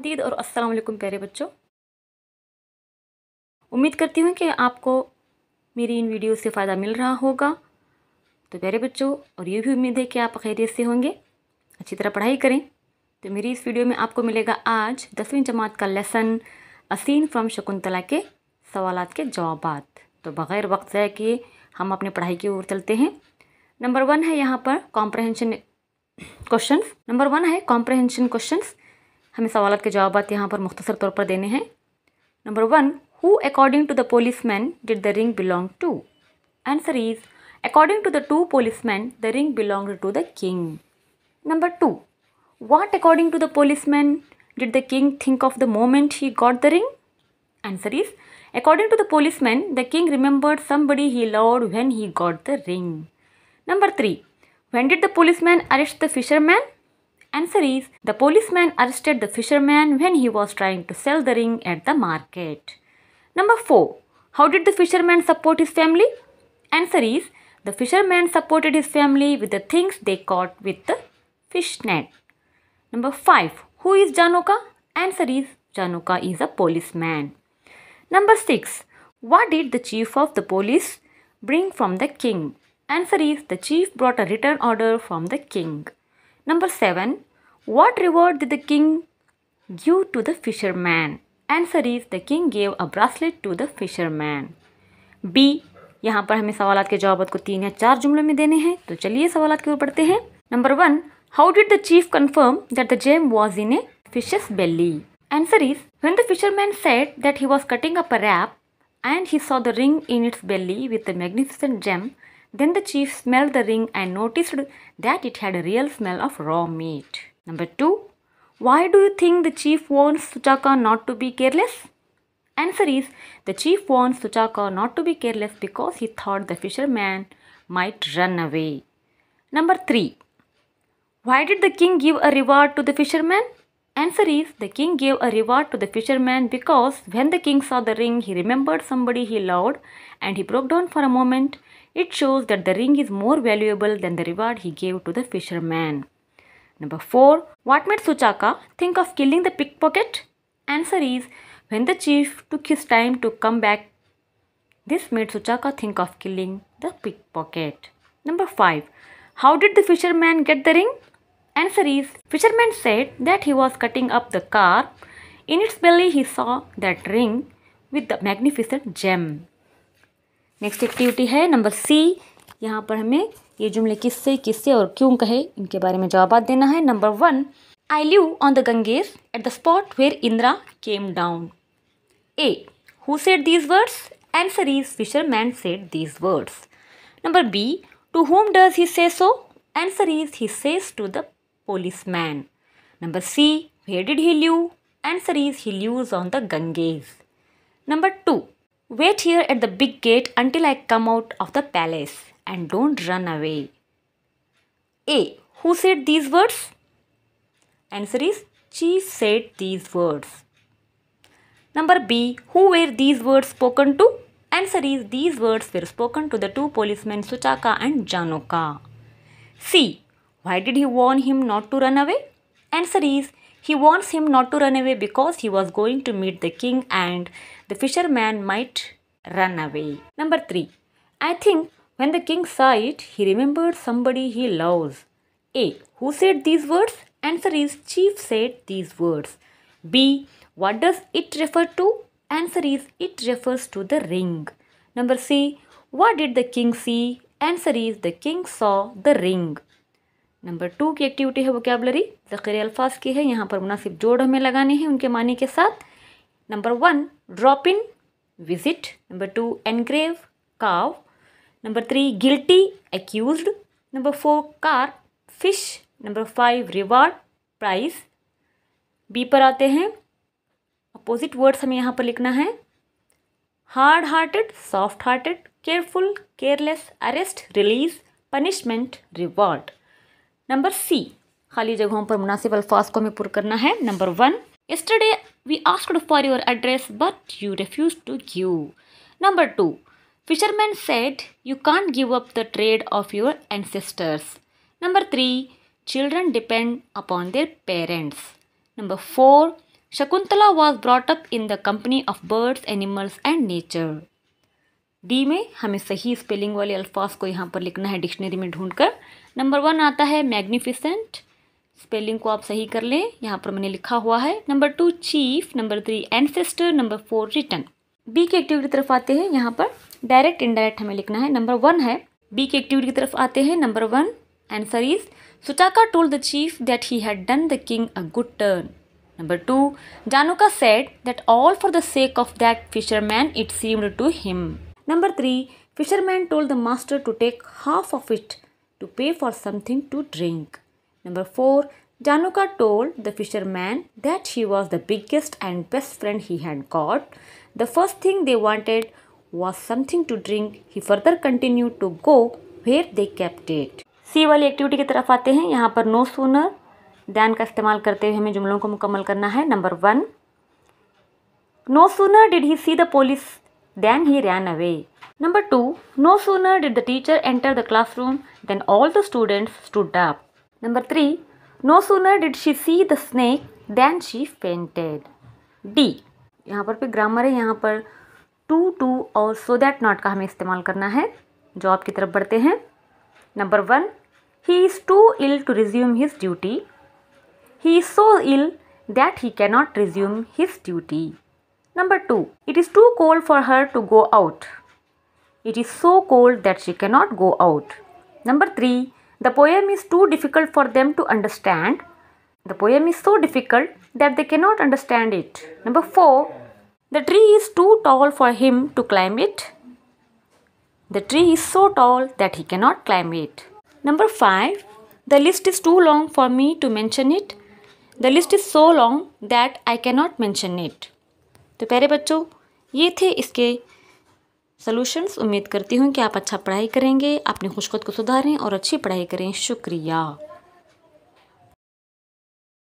मदीद और अस्सलाम वालेकुम प्यारे बच्चों। उम्मीद करती हूँ कि आपको मेरी इन वीडियो से फ़ायदा मिल रहा होगा। तो प्यारे बच्चों, और ये भी उम्मीद है कि आप खैरियत से होंगे, अच्छी तरह पढ़ाई करें। तो मेरी इस वीडियो में आपको मिलेगा आज 10वीं जमात का लेसन असीन फ्रॉम शकुंतला के सवालात के जवाबात। तो बग़ैर वक्त ज़ाया किए हम अपनी पढ़ाई की ओर चलते हैं। नंबर 1 है यहाँ पर कॉम्प्रहेंशन क्वेश्चंस। नंबर 1 है कॉम्प्रहेंशन क्वेश्चंस। हमें सवालात के जवाबात यहाँ पर मुख्तसर तौर पर देने हैं। Number 1, who according to the policeman did the ring belong to? Answer is, according to the two policemen, the ring belonged to the king. Number 2, what according to the policeman did the king think of the moment he got the ring? Answer is, according to the policeman, the king remembered somebody he loved when he got the ring. Number 3, when did the policeman arrest the fisherman? Answer is, the policeman arrested the fisherman when he was trying to sell the ring at the market. Number 4, how did the fisherman support his family? Answer is, the fisherman supported his family with the things they caught with the fish net. Number 5, who is Janoka? Answer is, Janoka is a policeman. Number 6, what did the chief of the police bring from the king? Answer is, the chief brought a return order from the king. Number 7, what reward did the king give to the fisherman? Answer is, the king gave a bracelet to the fisherman. B, यहाँ पर हमें सवालात के जवाब को 3 या 4 जुमलों में देने हैं। तो चलिए सवालात की ओर बढ़ते हैं। Number 1, how did the chief confirm that the gem was in a fish's belly? Answer is, when the fisherman said that he was cutting up a wrap and he saw the ring in its belly with the magnificent gem, then the chief smelled the ring and noticed that it had a real smell of raw meat. Number 2, why do you think the chief warns Suchaka not to be careless? Answer is, the chief warns Suchaka not to be careless because he thought the fisherman might run away. Number 3, why did the king give a reward to the fisherman? Answer is, the king gave a reward to the fisherman because when the king saw the ring, he remembered somebody he loved and he broke down for a moment. It shows that the ring is more valuable than the reward he gave to the fisherman. Number 4, what made Suchaka think of killing the pickpocket? Answer is, when the chief took his time to come back, this made Suchaka think of killing the pickpocket. Number 5, how did the fisherman get the ring? Answer is, fisherman said that he was cutting up the carp. In its belly he saw that ring with the magnificent gem. Next activity है number C. यहाँ पर हमें ये जुमले किससे और क्यों कहे इनके बारे में जवाब देना है। Number 1, I live on the Ganges at the spot where Indira came down. A, who said these words? Answer is, fisherman said these words. Number B, to whom does he say so? Answer is, he says to the policeman. Number C, where did he live? Answer is, he lives on the Ganges. Number 2, wait here at the big gate until I come out of the palace and don't run away. A, who said these words? Answer is, chief said these words. Number B, who were these words spoken to? Answer is, these words were spoken to the two policemen Suchaka and Janoka. C, why did he warn him not to run away? Answer is, he warns him not to run away because he was going to meet the king and the fisherman might run away. Number 3, I think when the king saw it, he remembered somebody he loves. A, who said these words? Answer is, chief said these words. B, what does it refer to? Answer is, it refers to the ring. Number C, what did the king see? Answer is, the king saw the ring. Number 2 की activity है vocabulary ज़ख़ीरे अल्फाज की है। यहाँ पर मुनासिब जोड़ हमें लगाने हैं उनके मानी के साथ। Number 1, drop in, visit. Number 2, engrave, carve. Number 3, guilty, accused. Number 4, car, fish. Number 5, reward, prize. B पर आते हैं। अपोजिट वर्ड्स हमें यहाँ पर लिखना है। Hard hearted, soft hearted, careful, careless, arrest, release, punishment, reward. Number C, खाली जगहों पर मुनासिब अल्फाज को हमें पुर करना है। Number 1, yesterday we asked for your address but you refused to give. Number 2, fisherman said you can't give up the trade of your ancestors. Number 3, children depend upon their parents. Number 4, Shakuntala was brought up in the company of birds, animals and nature. D में हमें सही spelling वाले अल्फाज को यहाँ पर लिखना है डिक्शनरी में ढूंढकर। नंबर 1 आता है मैग्निफिसेंट, स्पेलिंग को आप सही कर लें, यहाँ पर मैंने लिखा हुआ है। Number 2 chief, number 3 ancestor, number 4 return. B के एक्टिविटी की तरफ आते हैं, यहाँ पर डायरेक्ट इनडायरेक्ट हमें लिखना है। नंबर 1 है, बी के एक्टिविटी की तरफ आते हैं। नंबर 1 आंसर इज सुचाका told the chief that he had done the king a good turn. Number 2, Januka said that all for the sake of that fisherman it seemed to him. Number 3, fisherman told the master to take half of it to pay for something to drink. Number 4, Januka told the fisherman that he was the biggest and best friend he had got. The first thing they wanted was something to drink. He further continued to go where they kept it. सी वाली activity की तरफ आते हैं। यहाँ पर no sooner then का इस्तेमाल करते हुए हमें जुमलों को मुकम्मल करना है। Number 1, no sooner did he see the police than he ran away. Number 2, no sooner did the teacher enter the classroom then all the students stood up. Number 3, no sooner did she see the snake than she fainted. D, यहाँ पर grammar है, यहाँ पर to और so that not का हमें इस्तेमाल करना है। जॉब की तरफ बढ़ते हैं। Number 1, he is too ill to resume his duty. He is so ill that he cannot resume his duty. Number 2, it is too cold for her to go out. It is so cold that she cannot go out. Number 3, the poem is too difficult for them to understand. The poem is so difficult that they cannot understand it. Number 4, the tree is too tall for him to climb it. The tree is so tall that he cannot climb it. Number 5, the list is too long for me to mention it. The list is so long that I cannot mention it. तो प्यारे बच्चों, ये थे इसके solutions. उम्मीद करती हूँ कि आप अच्छा पढ़ाई करेंगे, अपनी खुशखुद को सुधारें और अच्छी पढ़ाई करें। शुक्रिया।